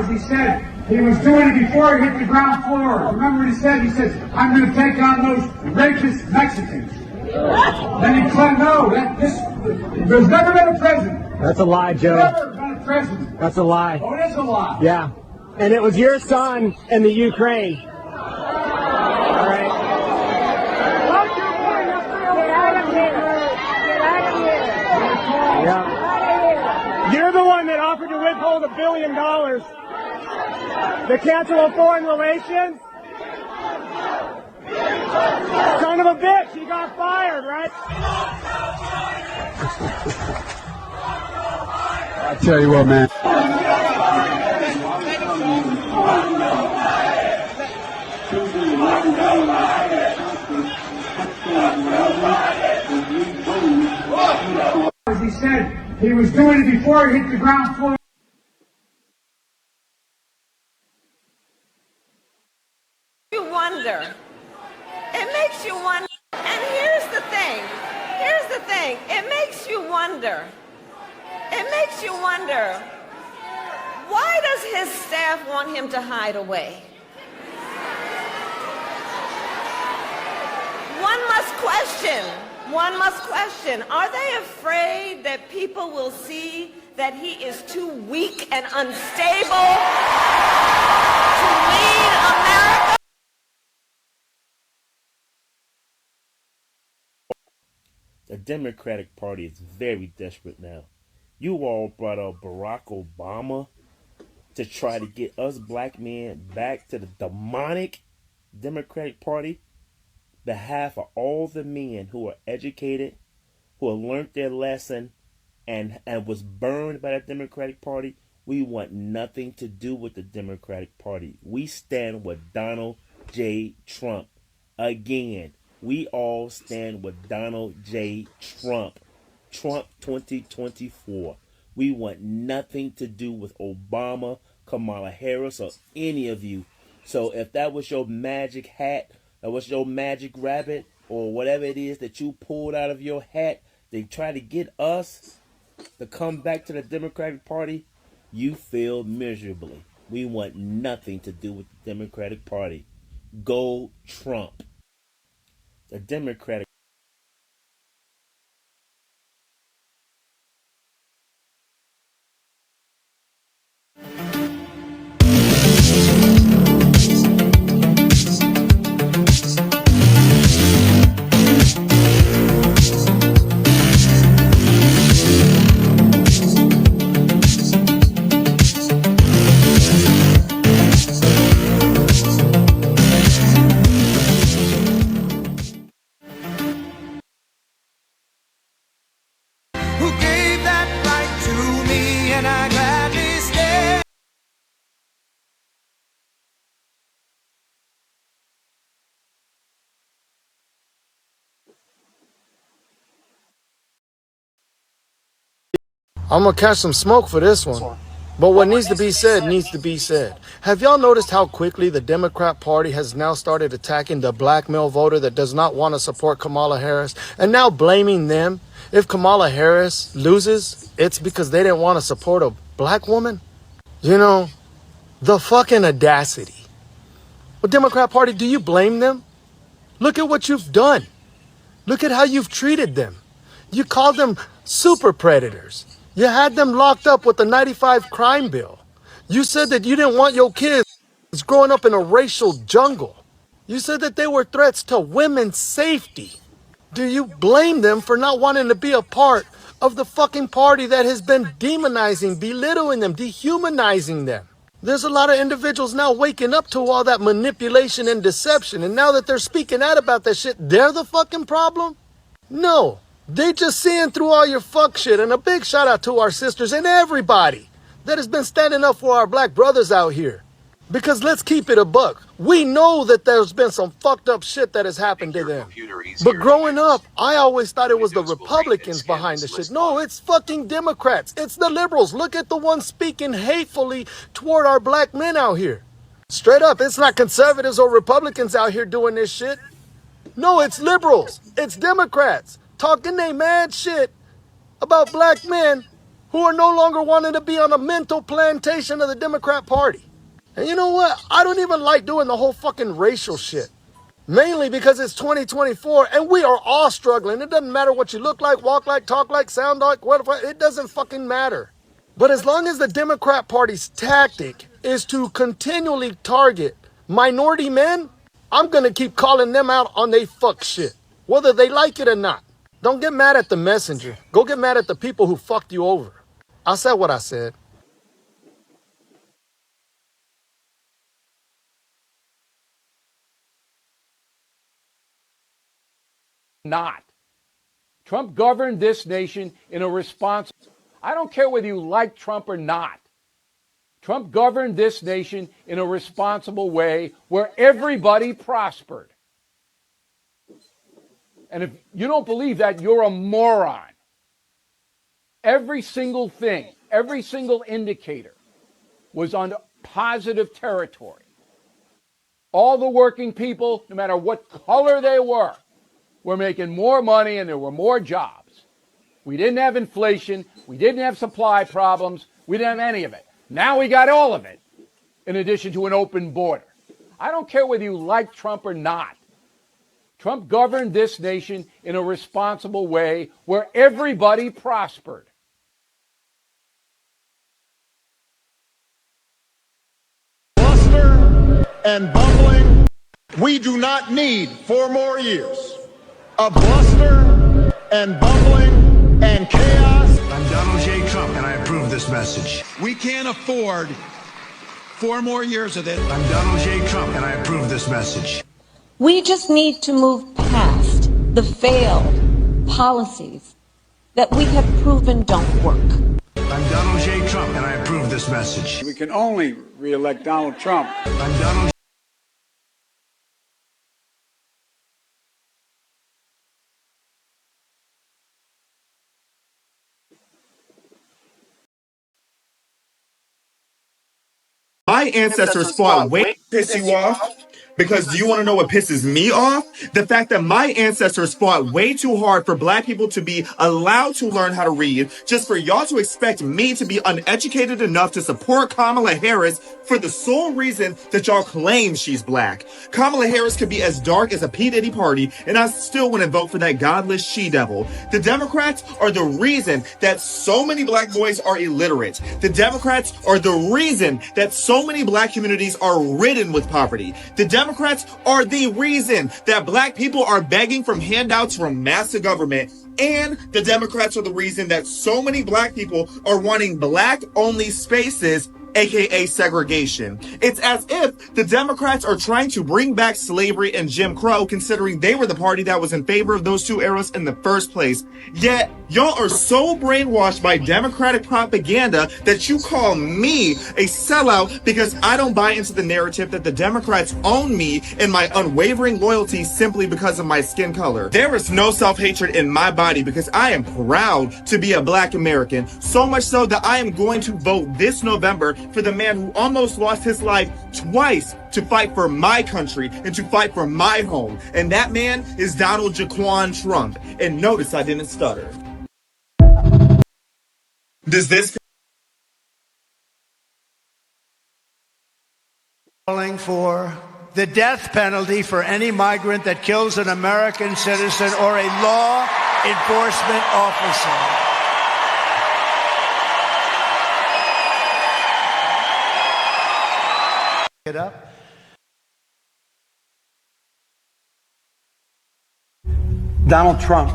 because he said he was doing it before he hit the ground floor. Remember what he said? He said, I'm going to take on those racist Mexicans. Then he said, no, there's never been a president. That's a lie, Joe. Never been a president. That's a lie. Oh, it is a lie. Yeah. And it was your son in the Ukraine. All right. Yeah. You're the one that offered to withhold $1 billion to cancel foreign relations. Son of a bitch, he got fired, right? I tell you what, man. As he said, he was doing it before he hit the ground floor. You wonder. It makes you wonder. And here's the thing. It makes you wonder. Why does his staff want him to hide away? One must question. Are they afraid that people will see that he is too weak and unstable to lead America? The Democratic Party is very desperate now. You all brought up Barack Obama to try to get us black men back to the demonic Democratic Party. Behalf of all the men who are educated, who have learned their lesson, and was burned by the Democratic Party, we want nothing to do with the Democratic Party. We stand with Donald J. Trump. Again, we all stand with Donald J. Trump. Trump 2024. We want nothing to do with Obama, Kamala Harris, or any of you. So if that was your magic hat, that was your magic rabbit, or whatever it is that you pulled out of your hat, they try to get us to come back to the Democratic Party, you failed miserably. We want nothing to do with the Democratic Party. Go Trump. The Democratic I'm gonna catch some smoke for this one. But what needs to be said needs to be said. Have y'all noticed how quickly the Democrat Party has now started attacking the black male voter that does not want to support Kamala Harris, and now blaming them? If Kamala Harris loses, it's because they didn't want to support a black woman? You know, the fucking audacity. Well, Democrat Party, do you blame them? Look at what you've done. Look at how you've treated them. You called them super predators. You had them locked up with the 95 crime bill. You said that you didn't want your kids growing up in a racial jungle. You said that they were threats to women's safety. Do you blame them for not wanting to be a part of the fucking party that has been demonizing, belittling them, dehumanizing them? There's a lot of individuals now waking up to all that manipulation and deception, and now that they're speaking out about that shit, they're the fucking problem? No. They just seeing through all your fuck shit. And a big shout out to our sisters and everybody that has been standing up for our black brothers out here. Because let's keep it a buck. We know that there's been some fucked up shit that has happened to them. But growing up, I always thought it was the Republicans behind the shit. No, it's fucking Democrats. It's the liberals. Look at the ones speaking hatefully toward our black men out here. Straight up, it's not conservatives or Republicans out here doing this shit. No, it's liberals. It's Democrats talking they mad shit about black men who are no longer wanting to be on a mental plantation of the Democrat Party. And you know what? I don't even like doing the whole fucking racial shit. Mainly because it's 2024 and we are all struggling. It doesn't matter what you look like, walk like, talk like, sound like, whatever. It doesn't fucking matter. But as long as the Democrat Party's tactic is to continually target minority men, I'm going to keep calling them out on they fuck shit, whether they like it or not. Don't get mad at the messenger. Go get mad at the people who fucked you over. I said what I said. Not. Trump governed this nation in a responsible. I don't care whether you like Trump or not. Trump governed this nation in a responsible way where everybody prospered. And if you don't believe that, you're a moron. Every single thing, every single indicator was on positive territory. All the working people, no matter what color they were making more money and there were more jobs. We didn't have inflation. We didn't have supply problems. We didn't have any of it. Now we got all of it, in addition to an open border. I don't care whether you like Trump or not. Trump governed this nation in a responsible way where everybody prospered. Bluster and bumbling. We do not need 4 more years of bluster and bumbling and chaos. I'm Donald J. Trump, and I approve this message. We can't afford 4 more years of this. I'm Donald J. Trump, and I approve this message. We just need to move past the failed policies that we have proven don't work. I'm Donald J. Trump, and I approve this message. We can only re-elect Donald Trump. I'm Donald My ancestors fought way to piss you off. Because do you want to know what pisses me off? The fact that my ancestors fought way too hard for black people to be allowed to learn how to read, just for y'all to expect me to be uneducated enough to support Kamala Harris for the sole reason that y'all claim she's black. Kamala Harris could be as dark as a P. Diddy party, and I still wouldn't vote for that godless she-devil. The Democrats are the reason that so many black boys are illiterate. The Democrats are the reason that so many black communities are ridden with poverty. The Democrats are the reason that black people are begging from handouts from massive government. And the Democrats are the reason that so many black people are wanting black-only spaces, aka segregation. It's as if the Democrats are trying to bring back slavery and Jim Crow, considering they were the party that was in favor of those two eras in the first place. Yet, y'all are so brainwashed by Democratic propaganda that you call me a sellout because I don't buy into the narrative that the Democrats own me and my unwavering loyalty simply because of my skin color. There is no self-hatred in my body because I am proud to be a black American, so much so that I am going to vote this November for the man who almost lost his life twice to fight for my country and to fight for my home. And that man is Donald Jaquan Trump. And notice I didn't stutter. Does this calling for the death penalty for any migrant that kills an American citizen or a law enforcement officer. It up. Donald Trump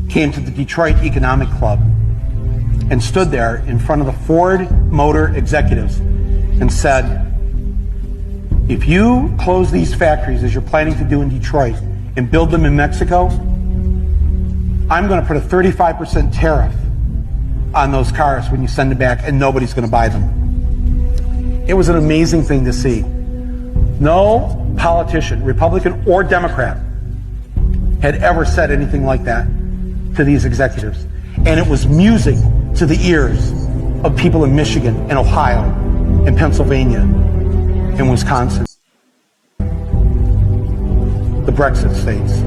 came to the Detroit Economic Club and stood there in front of the Ford Motor executives and said, if you close these factories as you're planning to do in Detroit and build them in Mexico, I'm going to put a 35% tariff on those cars when you send them back and nobody's going to buy them. It was an amazing thing to see. No politician, Republican or Democrat, had ever said anything like that to these executives. And it was music to the ears of people in Michigan and Ohio and Pennsylvania and Wisconsin. The Brexit states.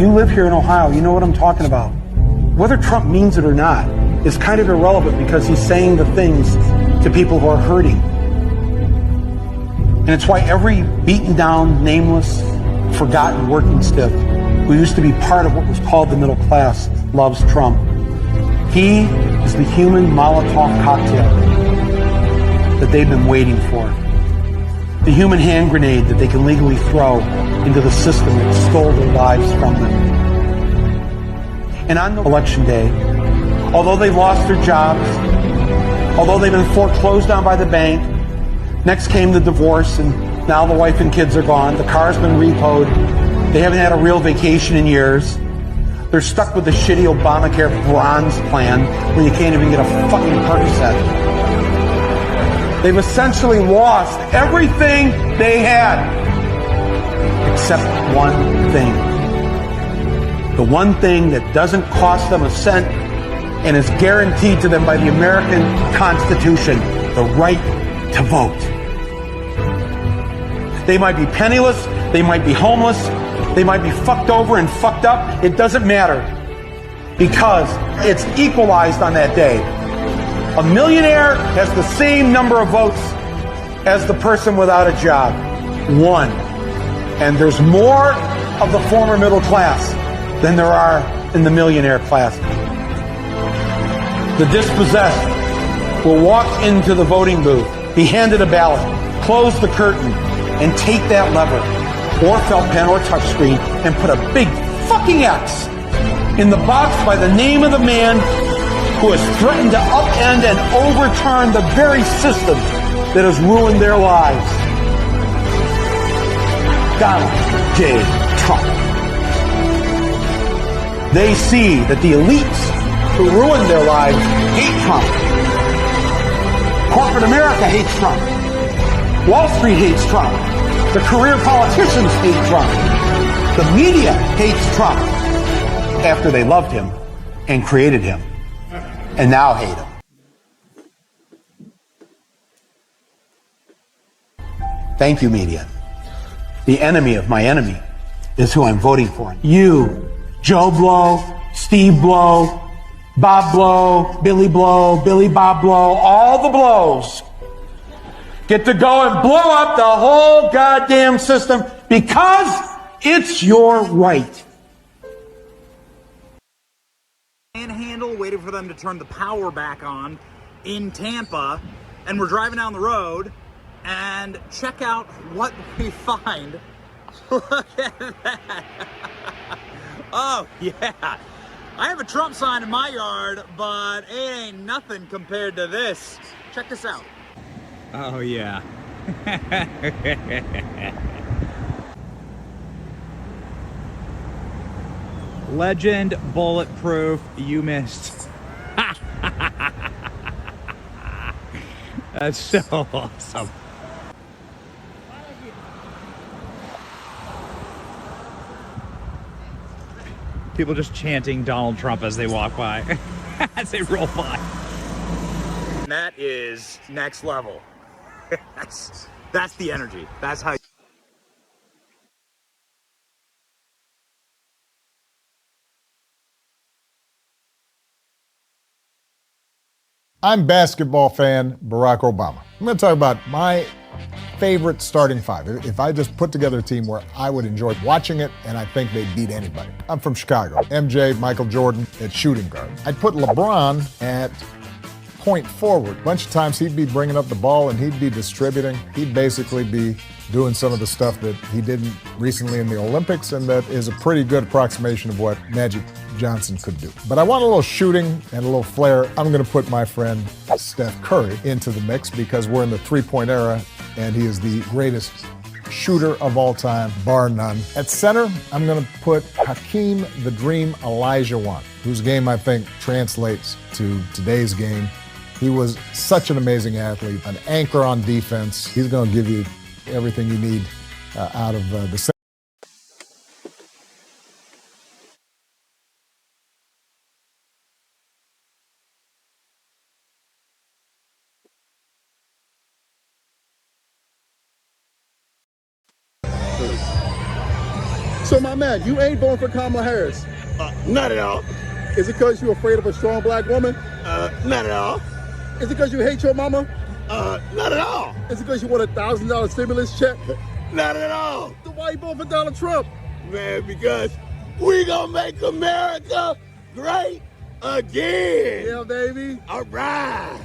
You live here in Ohio, you know what I'm talking about. whether Trump means it or not is kind of irrelevant because he's saying the things to people who are hurting. And it's why every beaten down, nameless, forgotten working stiff who used to be part of what was called the middle class loves Trump. He is the human Molotov cocktail that they've been waiting for. The human hand grenade that they can legally throw into the system that stole their lives from them. And on election day, although they've lost their jobs, although they've been foreclosed on by the bank, next came the divorce, and now the wife and kids are gone, the car's been repoed, they haven't had a real vacation in years, they're stuck with the shitty Obamacare bronze plan where you can't even get a fucking Percocet. They've essentially lost everything they had, except one thing. The one thing that doesn't cost them a cent and is guaranteed to them by the American Constitution, the right to vote. They might be penniless, they might be homeless, they might be fucked over and fucked up. It doesn't matter because it's equalized on that day. A millionaire has the same number of votes as the person without a job. One. And there's more of the former middle class than there are in the millionaire class. The dispossessed will walk into the voting booth, be handed a ballot, close the curtain, and take that lever, or felt pen or touchscreen, and put a big fucking X in the box by the name of the man who has threatened to upend and overturn the very system that has ruined their lives. Donald J. Trump. They see that the elites who ruined their lives hate Trump. Corporate America hates Trump. Wall Street hates Trump. The career politicians hate Trump. The media hates Trump after they loved him and created him and now hate him. Thank you, media. The enemy of my enemy is who I'm voting for. You, Joe Blow, Steve Blow, Bob Blow, Billy Bob Blow, all the blows get to go and blow up the whole goddamn system because it's your right. Panhandle, waiting for them to turn the power back on in Tampa, and we're driving down the road, and check out what we find. Look at that. Oh, yeah. I have a Trump sign in my yard, but it ain't nothing compared to this. Check this out. Oh, yeah. Legend, bulletproof, you missed. That's so awesome. People just chanting Donald Trump as they walk by, as they roll by. That is next level. That's the energy. That's how. I'm basketball fan Barack Obama. I'm going to talk about my favorite starting five. If I just put together a team where I would enjoy watching it and I think they'd beat anybody. I'm from Chicago. MJ, Michael Jordan at shooting guard. I'd put LeBron at point forward. A bunch of times he'd be bringing up the ball and he'd be distributing. He'd basically be doing some of the stuff that he did recently in the Olympics, and that is a pretty good approximation of what Magic Johnson could do. But I want a little shooting and a little flair. I'm going to put my friend Steph Curry into the mix because we're in the three-point era and he is the greatest shooter of all time, bar none. At center, I'm going to put Hakeem the Dream Olajuwon, whose game I think translates to today's game. He was such an amazing athlete, an anchor on defense. He's going to give you everything you need out of the center. So my man, you ain't voting for Kamala Harris? Not at all. Is it because you're afraid of a strong black woman? Not at all. Is it because you hate your mama? Not at all. Is it because you want a $1,000 stimulus check? Not at all. Then why you voting for Donald Trump? Man, because we gonna make America great again. Yeah, baby. All right.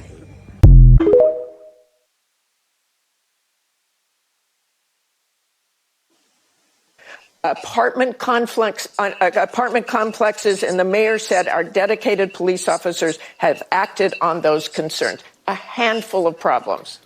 Apartment complexes, and the mayor said our dedicated police officers have acted on those concerns. A handful of problems.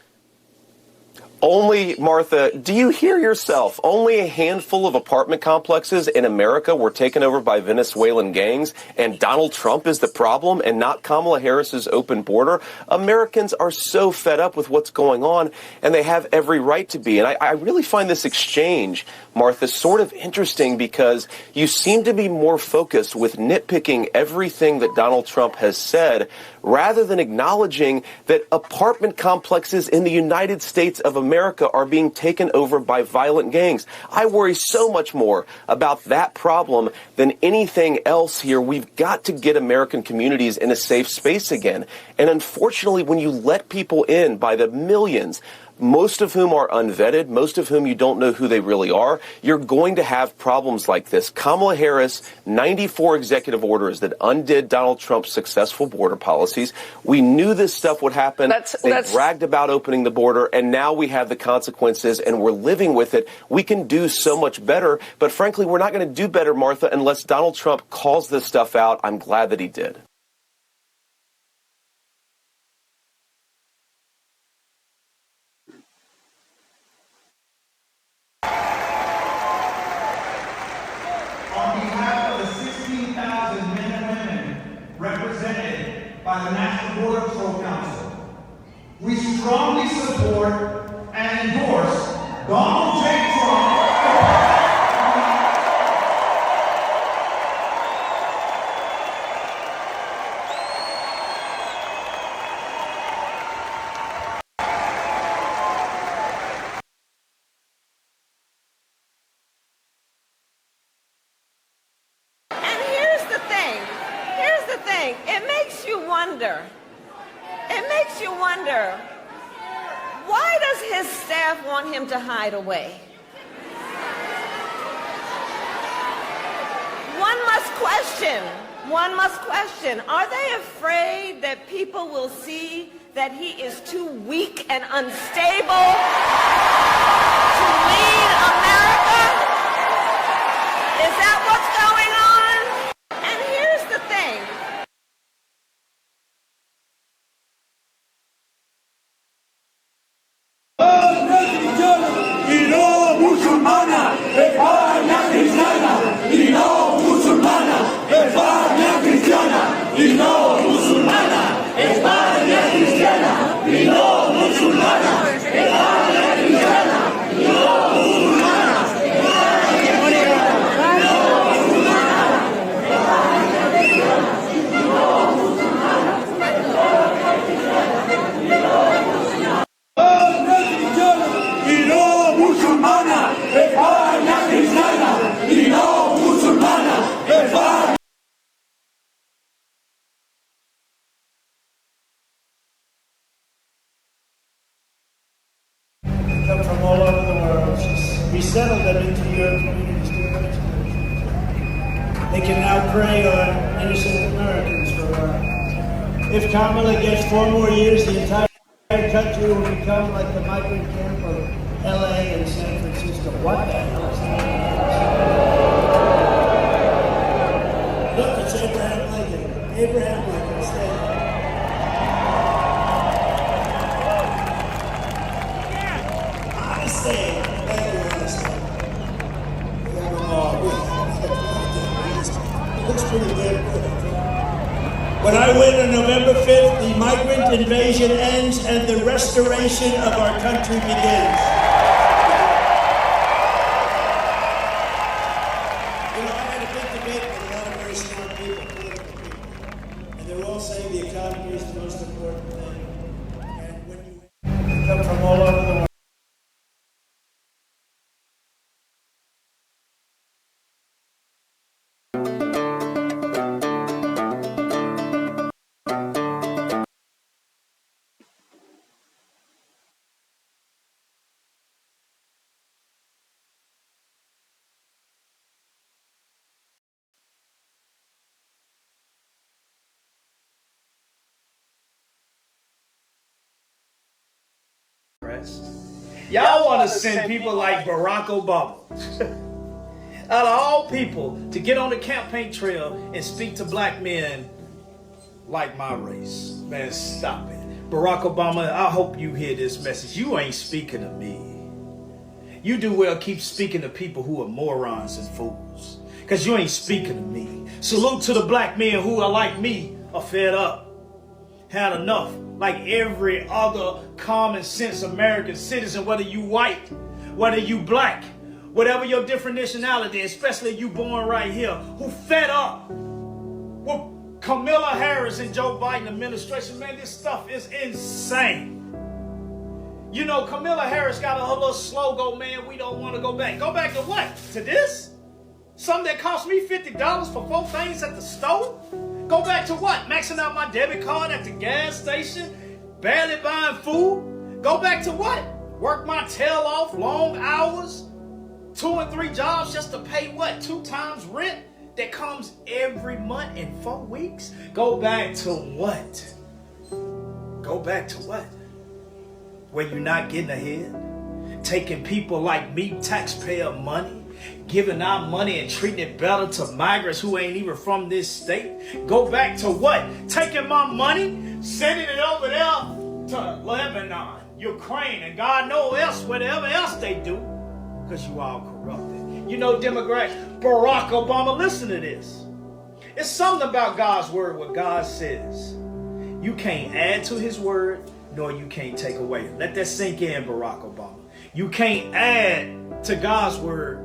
Only, Martha, do you hear yourself? Only a handful of apartment complexes in America were taken over by Venezuelan gangs, and Donald Trump is the problem and not Kamala Harris's open border? Americans are so fed up with what's going on, and they have every right to be. And I really find this exchange, Martha, sort of interesting because you seem to be more focused with nitpicking everything that Donald Trump has said rather than acknowledging that apartment complexes in the United States of America are being taken over by violent gangs. I worry so much more about that problem than anything else here. We've got to get American communities in a safe space again. And unfortunately, when you let people in by the millions, most of whom are unvetted, most of whom you don't know who they really are, you're going to have problems like this. Kamala Harris, 94 executive orders that undid Donald Trump's successful border policies. We knew this stuff would happen. They bragged about opening the border, and now we have the consequences, and we're living with it. We can do so much better, but frankly, we're not going to do better, Martha, unless Donald Trump calls this stuff out. I'm glad that he did. On behalf of the 16,000 men and women represented by the National Border Patrol Council, we strongly support and endorse Donald J. Trump. It makes you wonder, why does his staff want him to hide away? One must question, are they afraid that people will see that he is too weak and unstable to lead America? Is that what's going on? And here's the thing. Come from all over the world. We settled them into your communities. They can now prey on innocent Americans for a while. If Kamala gets 4 more years, the entire country will become like the migrant camp of LA and San Francisco. What the hell is that? Look, it's Abraham Lincoln. Abraham Lincoln, stay there. It looks pretty damn good. When I win on November 5th, the migrant invasion ends and the restoration of our country begins. You know, I had a big debate with a lot of very smart people, political people, and they're all saying the economy is the most important thing. And when you come from all over the world, Democrats. Y'all want to send people like Barack Obama, out of all people, to get on the campaign trail and speak to black men like my race. Man, stop it. Barack Obama, I hope you hear this message. You ain't speaking to me. You do well keep speaking to people who are morons and fools, because you ain't speaking to me. Salute to the black men who are like me, are fed up, had enough, like every other common sense American citizen, whether you white, whether you black, whatever your different nationality, especially you born right here, who fed up with Kamala Harris and Joe Biden administration. Man, this stuff is insane. You know, Kamala Harris got her little slogan, man, we don't want to go back. Go back to what? To this? Something that cost me $50 for 4 things at the store? Go back to what? Maxing out my debit card at the gas station? Barely buying food? Go back to what? Work my tail off, long hours? 2 and 3 jobs just to pay what? 2 times rent that comes every month in 4 weeks? Go back to what? Go back to what? Where you're not getting ahead? Taking people like me, taxpayer money? Giving our money and treating it better to migrants who ain't even from this state? Go back to what? Taking my money, sending it over there to Lebanon, Ukraine, and God knows else, whatever else they do, because you all corrupted. You know, Democrats, Barack Obama, listen to this. It's something about God's word, what God says. You can't add to his word, nor you can't take away. Let that sink in, Barack Obama. You can't add to God's word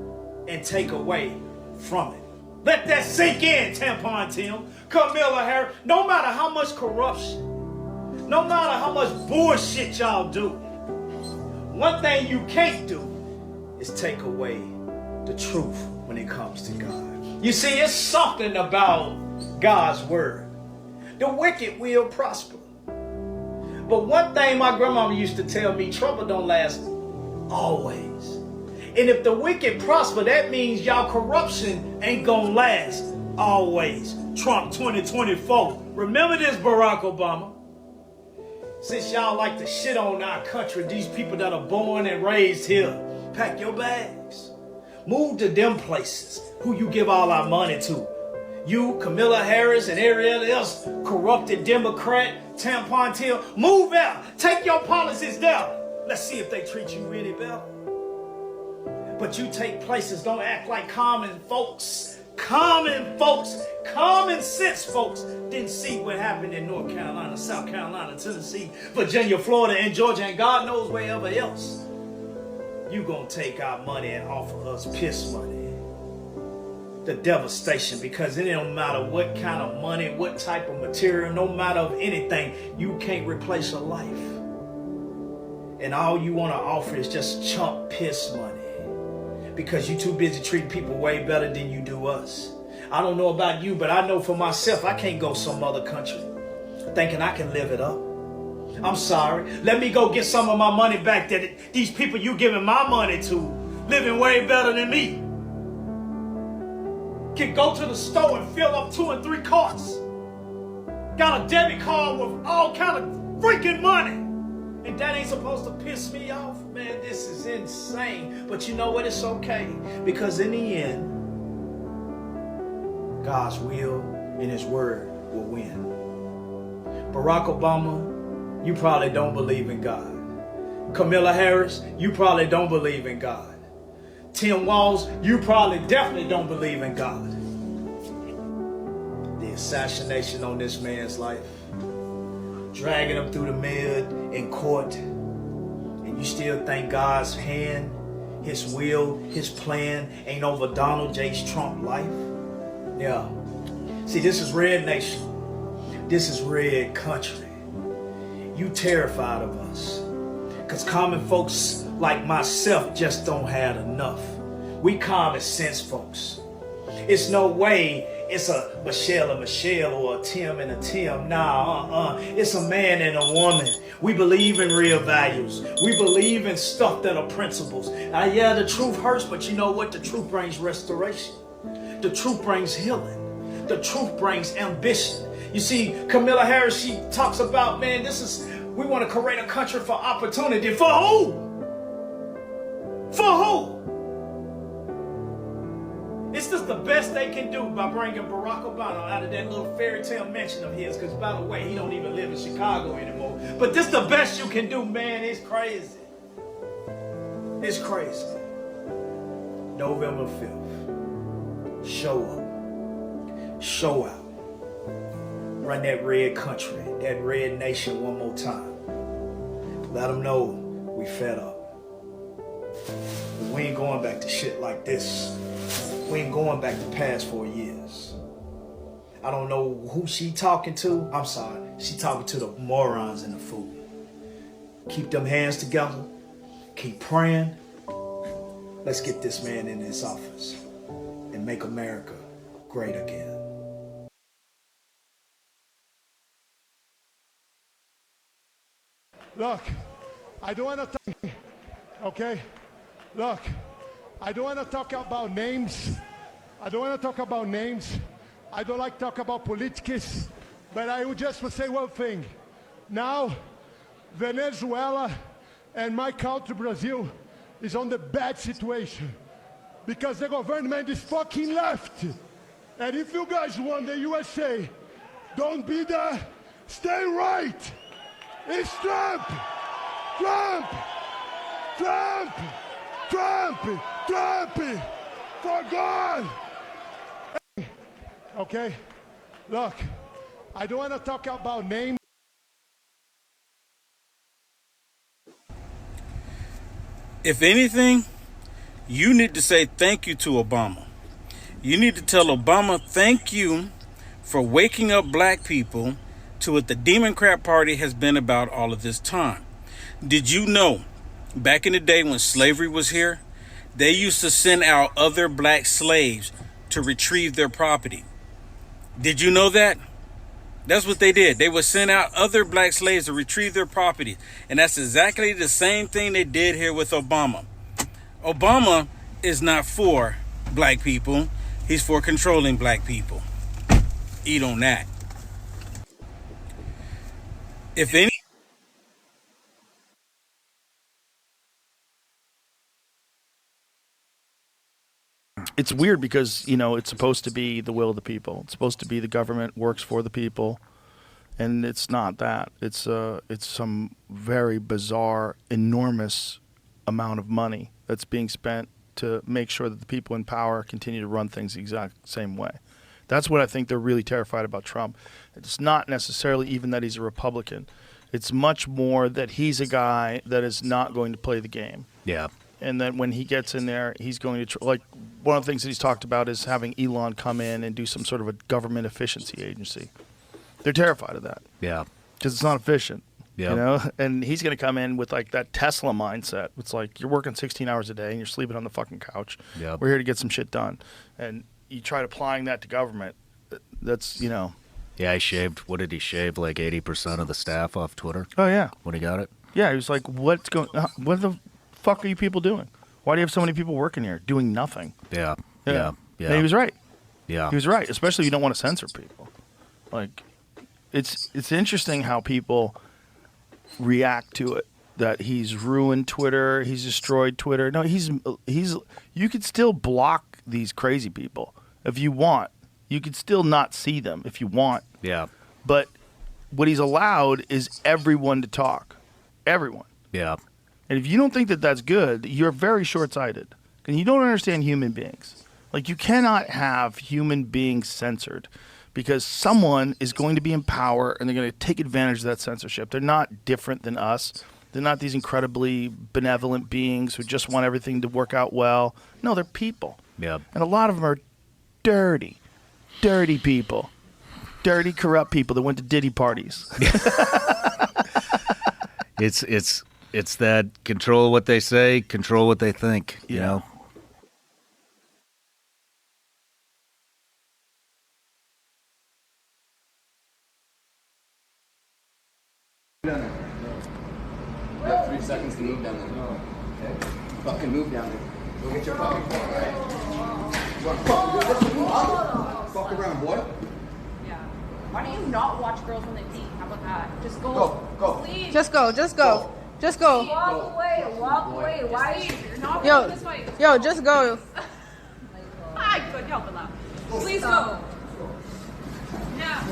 and take away from it. Let that sink in, Tampon Tim, Kamala Harris. No matter how much corruption, no matter how much bullshit y'all do, one thing you can't do is take away the truth when it comes to God. You see, it's something about God's word. The wicked will prosper. But one thing my grandmama used to tell me, trouble don't last always. And if the wicked prosper, that means y'all corruption ain't gonna last always. Trump 2024. Remember this, Barack Obama. Since y'all like to shit on our country, these people that are born and raised here, pack your bags. Move to them places who you give all our money to. You, Kamala Harris, and everybody else, corrupted Democrat, Tampon Tim, move out. Take your policies there. Let's see if they treat you really better. But you take places, don't act like common folks. Common folks, common sense folks didn't see what happened in North Carolina, South Carolina, Tennessee, Virginia, Florida, and Georgia, and God knows wherever else. You gonna take our money and offer us piss money. The devastation, because it don't matter what kind of money, what type of material, no matter of anything, you can't replace a life. And all you want to offer is just chump piss money, because you too busy treating people way better than you do us. I don't know about you, but I know for myself, I can't go some other country thinking I can live it up. I'm sorry. Let me go get some of my money back that these people you giving my money to living way better than me can go to the store and fill up 2 and 3 carts. Got a debit card with all kind of freaking money. And that ain't supposed to piss me off. Man, this is insane. But you know what? It's okay. Because in the end, God's will and his word will win. Barack Obama, you probably don't believe in God. Kamala Harris, you probably don't believe in God. Tim Walz, you probably definitely don't believe in God. The assassination on this man's life, dragging him through the mud in court, and you still think God's hand, his will, his plan ain't over Donald J. Trump's life? Yeah. See, this is red nation. This is red country. You terrified of us, because common folks like myself just don't have enough. We common sense folks. It's no way it's a Michelle or a Tim and a Tim. Nah, It's a man and a woman. We believe in real values. We believe in stuff that are principles. Yeah, the truth hurts, but you know what? The truth brings restoration. The truth brings healing. The truth brings ambition. You see, Kamala Harris, she talks about, man, this is We want to create a country for opportunity. For who? For who? It's just the best they can do by bringing Barack Obama out of that little fairy tale mansion of his, because by the way, he don't even live in Chicago anymore. But this the best you can do, man. It's crazy. It's crazy. November 5th. Show up. Show out. Run that red country, that red nation one more time. Let them know we fed up. We ain't going back to shit like this. We ain't going back to past 4 years. I don't know who she talking to. I'm sorry. She talking to the morons in the food. Keep them hands together. Keep praying. Let's get this man in his office and make America great again. Look, I don't want to talk, okay? Look, I don't want to talk about names. I don't want to talk about names. I don't like to talk about politics. But I would just say one thing. Now, Venezuela and my country, Brazil, is on the bad situation. Because the government is fucking left. And if you guys want the USA, don't be there. Stay right. It's Trump! Trump! Trump! Trump! Trump! For God! Okay? Look, I don't want to talk about names. If anything, you need to say thank you to Obama. You need to tell Obama thank you for waking up black people to what the Democrat Party has been about all of this time. Did you know, back in the day when slavery was here, they used to send out other black slaves to retrieve their property? Did you know that? That's what they did. They would send out other black slaves to retrieve their property. And that's exactly the same thing they did here with Obama. Obama is not for black people. He's for controlling black people. Eat on that. If any... It's weird because, you know, it's supposed to be the will of the people. It's supposed to be the government works for the people. And it's not that. It's some very bizarre, enormous amount of money that's being spent to make sure that the people in power continue to run things the exact same way. That's what I think they're really terrified about Trump. It's not necessarily even that he's a Republican. It's much more that he's a guy that is not going to play the game. Yeah. And then when he gets in there, he's going to like one of the things that he's talked about is having Elon come in and do some sort of a government efficiency agency. They're terrified of that. Yeah. Because it's not efficient. Yeah. You know? And he's going to come in with like that Tesla mindset. It's like you're working 16 hours a day and you're sleeping on the fucking couch. Yeah. We're here to get some shit done. And you try applying that to government. That's, you know. Yeah, he shaved. What did he shave? Like 80% of the staff off Twitter? Oh, yeah. When he got it? Yeah, he was like, what the fuck are you people doing? Why do you have so many people working here doing nothing? Yeah. And he was right. Yeah. He was right, especially if you don't want to censor people. Like, it's interesting how people react to it, that he's ruined Twitter, he's destroyed Twitter. No, he's you could still block these crazy people if you want. You could still not see them if you want. Yeah. But what he's allowed is everyone to talk. Everyone. Yeah. And if you don't think that that's good, you're very short-sighted. And you don't understand human beings. Like, you cannot have human beings censored because someone is going to be in power and they're going to take advantage of that censorship. They're not different than us. They're not these incredibly benevolent beings who just want everything to work out well. No, they're people. Yeah. And a lot of them are dirty people. Dirty, corrupt people that went to Diddy parties. It's that control what they say, control what they think, you know? You have 3 seconds to move down there. Okay? Fucking move down there. Go get your fucking phone, right? You want to fucking do this? Fuck around, boy. Yeah. Why don't you not watch Girls on the Deep? How about that? Just go. Go. Please. Just go. Just go. Just go. Walk away. Walk away. Why? You're not Yo, winning this fight. yo, just go. I couldn't help it laugh. Please go. Yeah.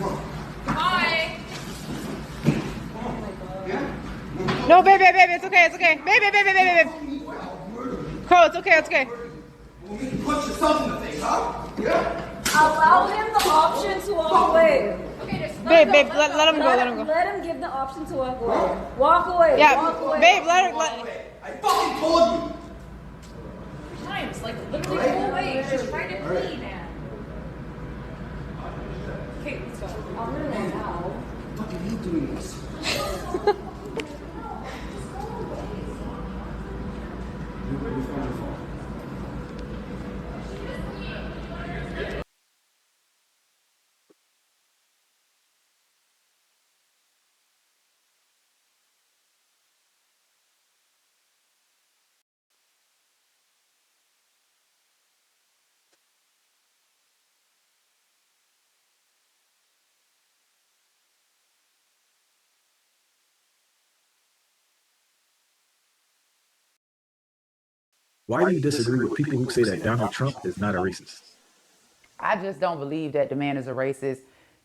Bye. No, baby, it's okay, baby. Crow, it's okay. Punch yourself in the face, huh? Yeah. Allow him the option to walk away. Okay, just Babe, let him go. Let him give the option to walk away. Walk away. Yeah, walk away. babe, let her. I fucking told you. Times, like literally go away. She's trying to pee, man. Okay, let's go. I'm gonna let now. What are you doing this? Why do you disagree with people who say that Donald Trump is not a racist? I just don't believe that the man is a racist.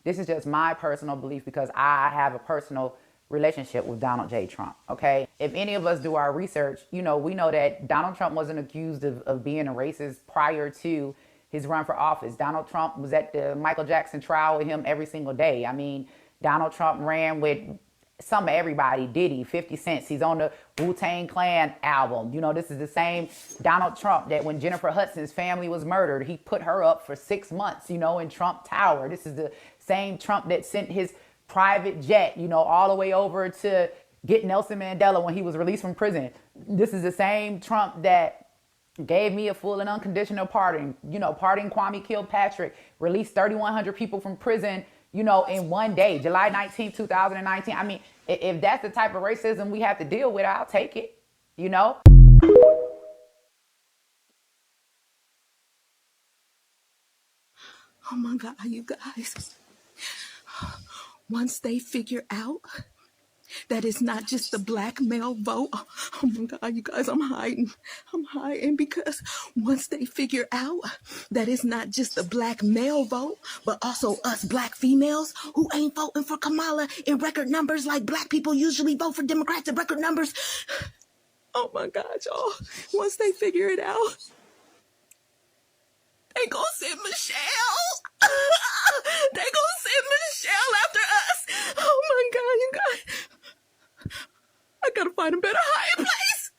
This is just my personal belief because I have a personal relationship with Donald J. Trump, okay? If any of us do our research, we know that Donald Trump wasn't accused of being a racist prior to his run for office. Donald Trump was at the Michael Jackson trial with him every single day. I mean, Donald Trump ran with some of everybody, Diddy, 50 Cent. He's on the Wu-Tang Clan album. This is the same Donald Trump that when Jennifer Hudson's family was murdered, he put her up for 6 months, in Trump Tower. This is the same Trump that sent his private jet, all the way over to get Nelson Mandela when he was released from prison. This is the same Trump that gave me a full and unconditional pardon, pardon Kwame Kilpatrick, released 3,100 people from prison, in one day, July 19, 2019. I mean, if that's the type of racism we have to deal with, I'll take it, Oh my God, you guys. Once they figure out that it's not just the black male vote, oh my God, you guys, I'm hiding because once they figure out that it's not just the black male vote, but also us black females who ain't voting for Kamala in record numbers like black people usually vote for Democrats in record numbers. Oh my God, y'all. Once they figure it out, they gonna send Michelle. They gonna send Michelle after us. Oh my God, you guys. I gotta find a better hiding place.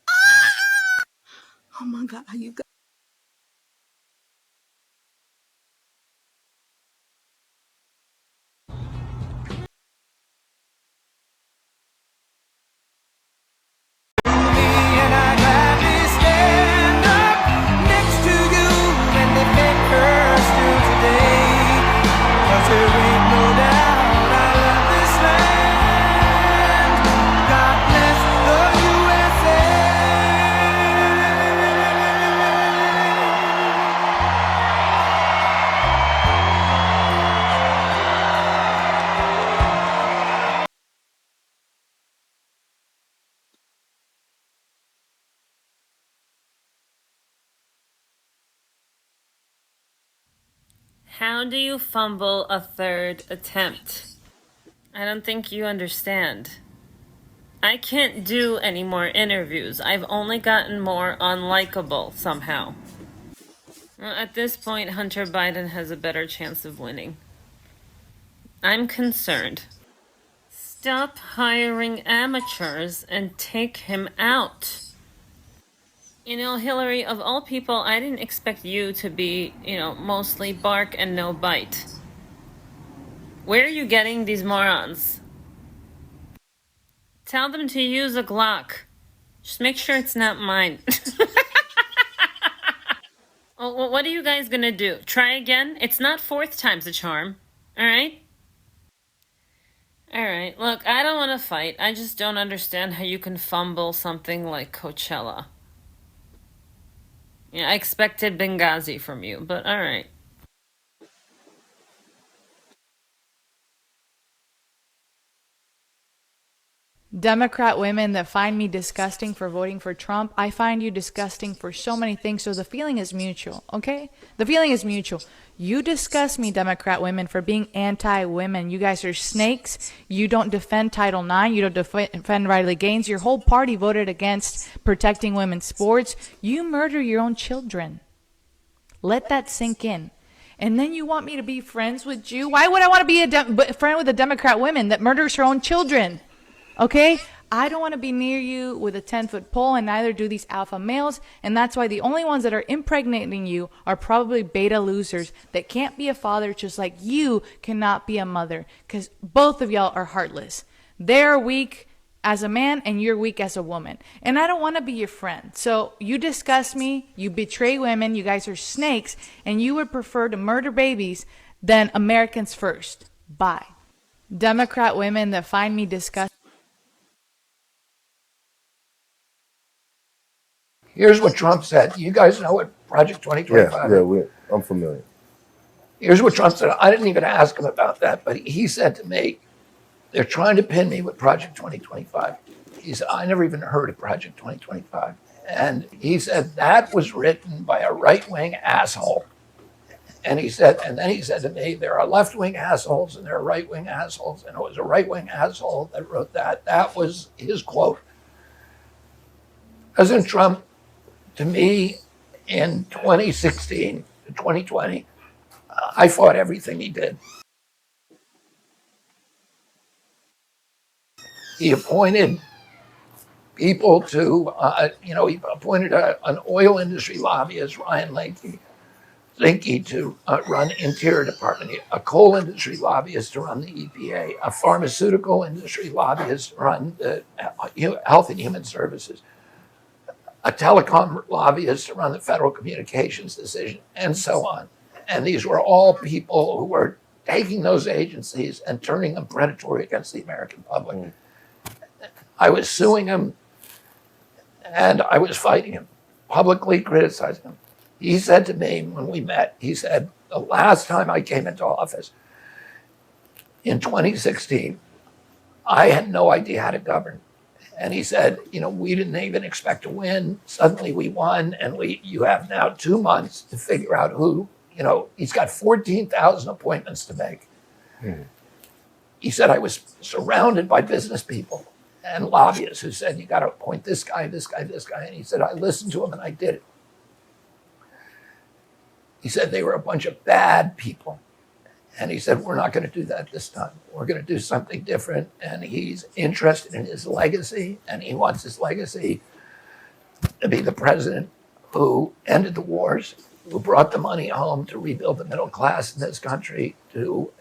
Oh my God, you guys. How do you fumble a third attempt? I don't think you understand. I can't do any more interviews. I've only gotten more unlikable somehow. Well, at this point, Hunter Biden has a better chance of winning. I'm concerned. Stop hiring amateurs and take him out. Hillary, of all people, I didn't expect you to be, mostly bark and no bite. Where are you getting these morons? Tell them to use a Glock. Just make sure it's not mine. Oh, what are you guys gonna do? Try again? It's not fourth time's a charm. Alright? Alright, look, I don't want to fight. I just don't understand how you can fumble something like Coachella. Yeah, I expected Benghazi from you, but alright. Democrat women that find me disgusting for voting for Trump, I find you disgusting for so many things. So the feeling is mutual, okay? The feeling is mutual. You disgust me, Democrat women, for being anti-women. You guys are snakes. You don't defend Title IX. You don't defend Riley Gaines. Your whole party voted against protecting women's sports. You murder your own children. Let that sink in. And then you want me to be friends with you? Why would I want to be a friend with a Democrat woman that murders her own children? Okay? I don't want to be near you with a 10-foot pole, and neither do these alpha males. And that's why the only ones that are impregnating you are probably beta losers that can't be a father, just like you cannot be a mother, because both of y'all are heartless. They're weak as a man and you're weak as a woman. And I don't want to be your friend. So you disgust me. You betray women. You guys are snakes. And you would prefer to murder babies than Americans first. Bye. Democrat women that find me disgusting. Here's what Trump said. You guys know what Project 2025 is? Yeah, I'm familiar. Here's what Trump said. I didn't even ask him about that, but he said to me, they're trying to pin me with Project 2025. He said, I never even heard of Project 2025. And he said, that was written by a right-wing asshole. And then he said to me, there are left-wing assholes and there are right-wing assholes. And it was a right-wing asshole that wrote that. That was his quote. President Trump, to me, in 2016 to 2020, I fought everything he did. He appointed people to, he appointed an oil industry lobbyist, Ryan Zinke, to run Interior Department, a coal industry lobbyist to run the EPA, a pharmaceutical industry lobbyist to run the Health and Human Services, a telecom lobbyist to run the Federal Communications Decision, and so on. And these were all people who were taking those agencies and turning them predatory against the American public. I was suing him and I was fighting him, publicly criticizing him. He said to me when we met, he said, the last time I came into office in 2016, I had no idea how to govern. And he said, we didn't even expect to win. Suddenly we won, and you have now 2 months to figure out who, he's got 14,000 appointments to make. He said, I was surrounded by business people and lobbyists who said, you got to appoint this guy, this guy, this guy. And he said, I listened to him and I did it. He said they were a bunch of bad people. And he said, we're not going to do that this time. We're going to do something different. And he's interested in his legacy, and he wants his legacy to be the president who ended the wars, who brought the money home to rebuild the middle class in this country, who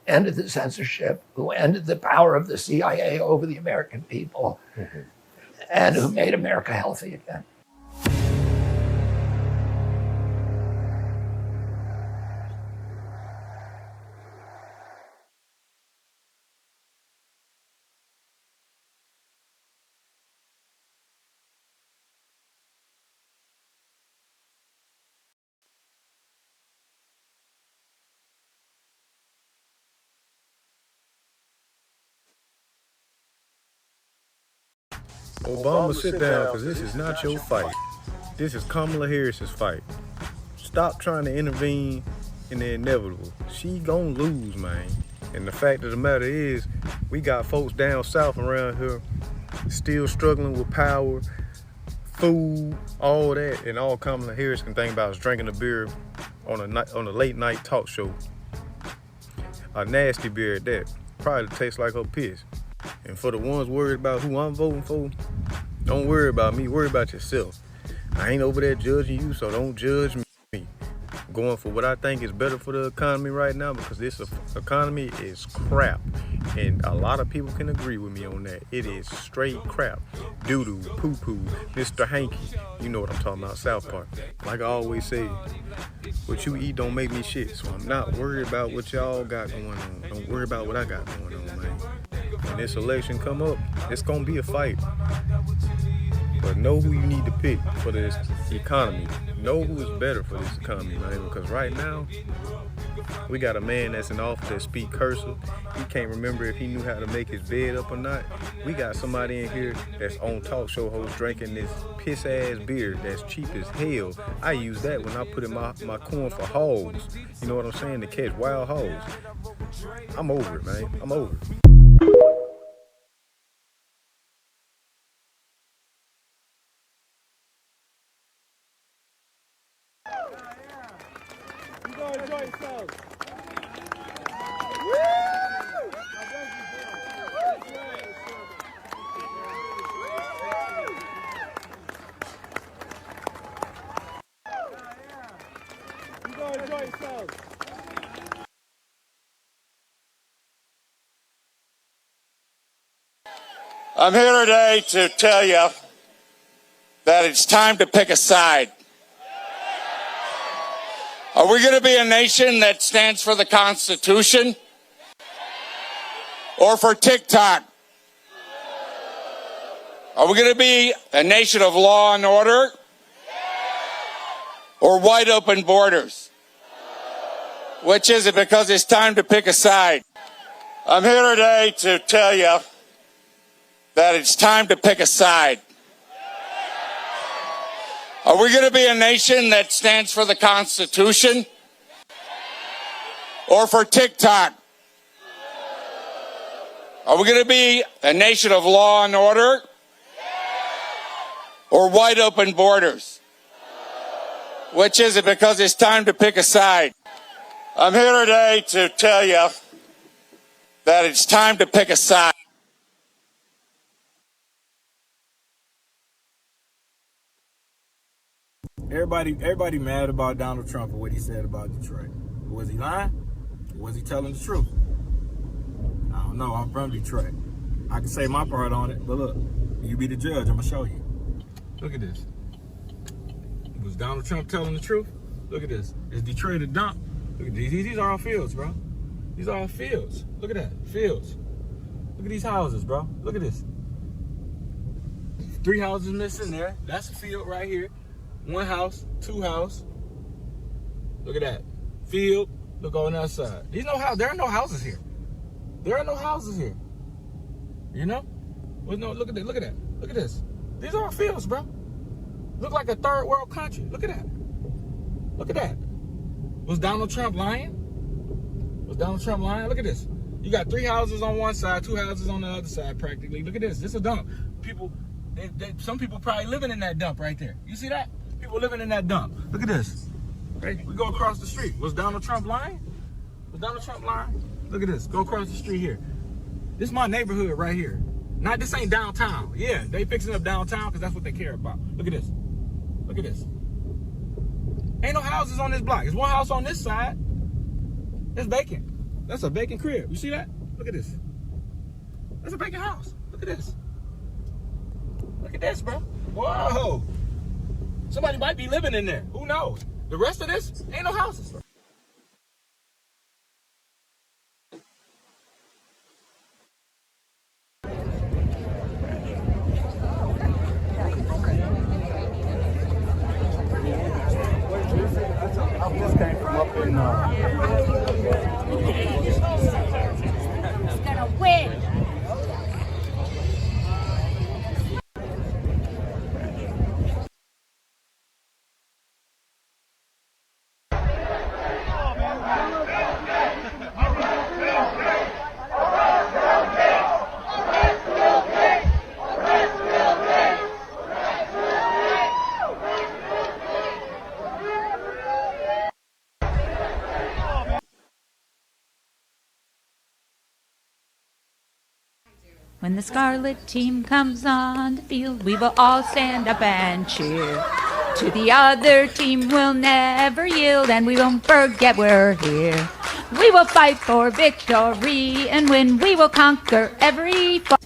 ended the censorship, who ended the power of the CIA over the American people, and who made America healthy again. Obama, sit down, because this is not your fight. This is Kamala Harris's fight. Stop trying to intervene in the inevitable. She gonna lose, man. And the fact of the matter is, we got folks down south around here still struggling with power, food, all that, and all Kamala Harris can think about is drinking a beer on a late night talk show. A nasty beer at that. Probably tastes like her piss. And for the ones worried about who I'm voting for, don't worry about me, worry about yourself. I ain't over there judging you, so don't judge me. I'm going for what I think is better for the economy right now, because this economy is crap. And a lot of people can agree with me on that. It is straight crap. Doo-doo, poo-poo, Mr. Hanky. You know what I'm talking about, South Park. Like I always say, what you eat don't make me shit. So I'm not worried about what y'all got going on. Don't worry about what I got going on, man. When this election come up, it's gonna be a fight. But know who you need to pick for this economy. Know who is better for this economy, man. Because right now, we got a man that's in office that speak cursive. He can't remember if he knew how to make his bed up or not. We got somebody in here that's on talk show host drinking this piss ass beer that's cheap as hell. I use that when I put in my corn for hogs. You know what I'm saying? To catch wild hogs. I'm over it, man. I'm over it. I'm here today to tell you that it's time to pick a side. Are we going to be a nation that stands for the Constitution or for TikTok? Are we going to be a nation of law and order or wide open borders? Which is it? Because it's time to pick a side. I'm here today to tell you that it's time to pick a side. Are we going to be a nation that stands for the Constitution or for TikTok? Are we going to be a nation of law and order or wide open borders? Which is it? Because it's time to pick a side. I'm here today to tell you that it's time to pick a side. Everybody mad about Donald Trump and what he said about Detroit. Was he lying? Or was he telling the truth? I don't know. I'm from Detroit. I can say my part on it, but look, you be the judge. I'm gonna show you. Look at this. Was Donald Trump telling the truth? Look at this. Is Detroit a dump? Look at these. These are all fields, bro. These are all fields. Look at that. Fields. Look at these houses, bro. Look at this. 3 houses missing there. That's a field right here. 1 house, 2 house. Look at that. Field. Look on that side. There are no houses here. There are no houses here. You know? Well, no, look at that. Look at that. Look at this. These are all fields, bro. Look like a third world country. Look at that. Look at that. Was Donald Trump lying? Was Donald Trump lying? Look at this. You got 3 houses on one side, 2 houses on the other side practically. Look at this. This is a dump. Some people probably living in that dump right there. You see that? People living in that dump. Look at this. Right? We go across the street. Was Donald Trump lying? Was Donald Trump lying? Look at this. Go across the street here. This is my neighborhood right here. This ain't downtown. Yeah, they fixing up downtown because that's what they care about. Look at this. Look at this. Ain't no houses on this block. There's 1 house on this side. It's vacant. That's a vacant crib. You see that? Look at this. That's a vacant house. Look at this. Look at this, bro. Whoa. Somebody might be living in there. Who knows? The rest of this ain't no houses. I just came from up in He's gonna win. When the Scarlet team comes on the field, we will all stand up and cheer. To the other team we'll never yield, and we won't forget we're here. We will fight for victory and win. We will conquer every foe.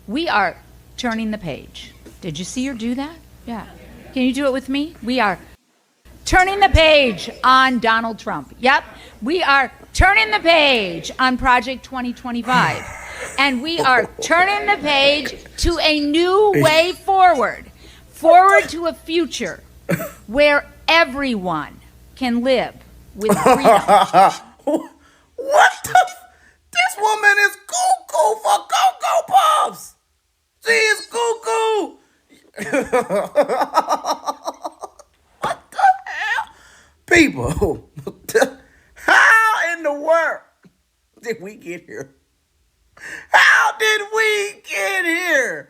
We are turning the page. Did you see her do that? Yeah. Can you do it with me? We are turning the page on Donald Trump. Yep. We are turning the page on Project 2025. And we are turning the page to a new way forward forward to a future where everyone can live with freedom. What the? This woman is cuckoo for Cocoa Puffs. She is cuckoo. What the hell? People, how in the world did we get here? How did we get here?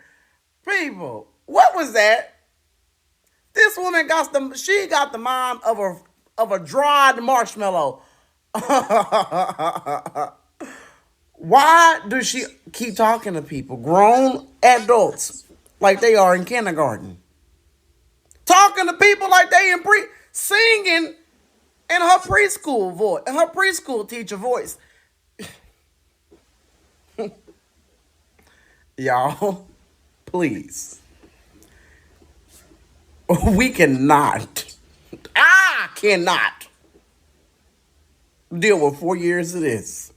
People, what was that? This woman got the mind of a dried marshmallow. Why does she keep talking to people, grown adults, like they are in kindergarten? Talking to people like they in singing in her preschool voice, in her preschool teacher voice. Y'all, please. I cannot deal with 4 years of this.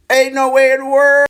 Ain't no way in the world.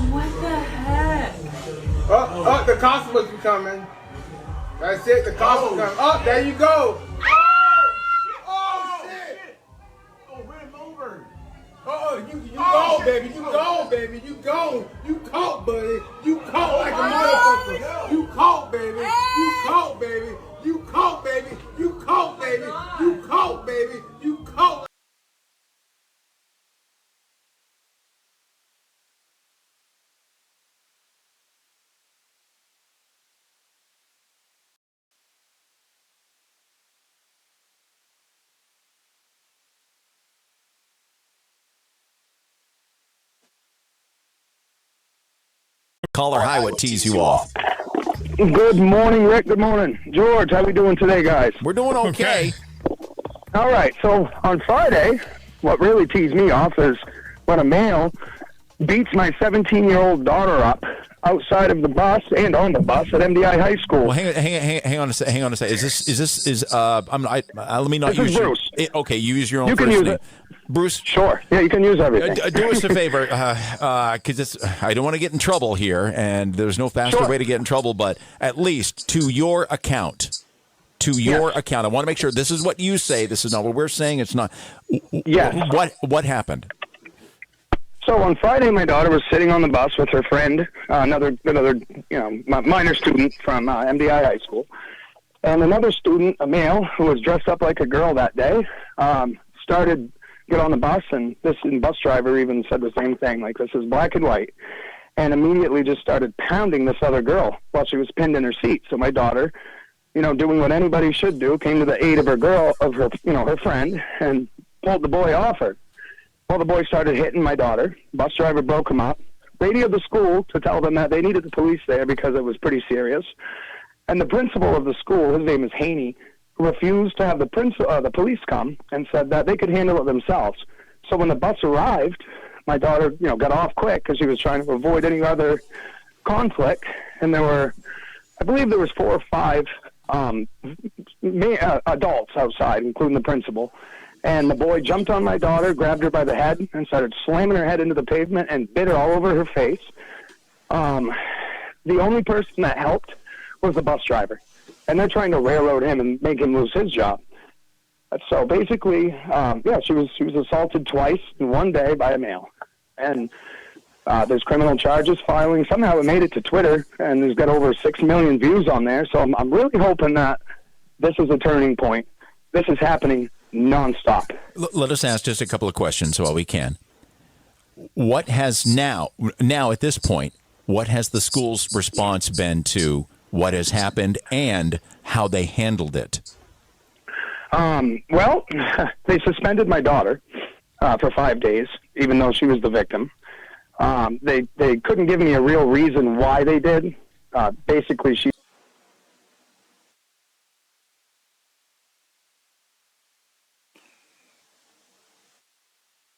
What the heck? Oh, the constable's coming. That's it, the constable's coming. Oh, there you go. Oh, shit. Oh, rim over. You go, baby. You go, baby. You go. You caught, buddy. You caught like a motherfucker. You caught, baby. You caught, baby. You caught, baby. You caught, baby. You caught, baby. You caught. Caller high, what tees you off? Good morning, Rick. Good morning, George. How we doing today, guys? We're doing okay. All right. So on Friday, what really teased me off is when a male beats my 17-year-old daughter up outside of the bus and on the bus at MDI High School. Well, hang on a second. Let me not This use is Bruce. Okay, you use your own You can first use name. it. Bruce? Sure. Yeah, you can use everything. Do us a favor, because I don't want to get in trouble here, and there's no faster Sure. way to get in trouble, but at least to your account. I want to make sure this is what you say. This is not what we're saying. It's not. Yes. What happened? So on Friday, my daughter was sitting on the bus with her friend, another minor student from MDI High School, and another student, a male who was dressed up like a girl that day, started get on the bus, and this bus driver even said the same thing, like, this is black and white, and immediately just started pounding this other girl while she was pinned in her seat. So my daughter, doing what anybody should do, came to the aid of her friend, and pulled the boy off her. Well, the boy started hitting my daughter. Bus driver broke him up, radioed the school to tell them that they needed the police there because it was pretty serious. And the principal of the school, his name is Haney, refused to have the police come and said that they could handle it themselves. So when the bus arrived, my daughter, got off quick because she was trying to avoid any other conflict. And I believe there was 4 or 5 adults outside, including the principal. And the boy jumped on my daughter, grabbed her by the head, and started slamming her head into the pavement and bit her all over her face. The only person that helped was the bus driver. And they're trying to railroad him and make him lose his job. So basically, she was assaulted twice in one day by a male. And there's criminal charges filing. Somehow it made it to Twitter, and there's got over 6 million views on there. So I'm really hoping that this is a turning point. This is happening nonstop. Let us ask just a couple of questions while we can. What has now at this point, what has the school's response been to what has happened and how they handled it? Well, they suspended my daughter for 5 days, even though she was the victim. They couldn't give me a real reason why they did. Basically, she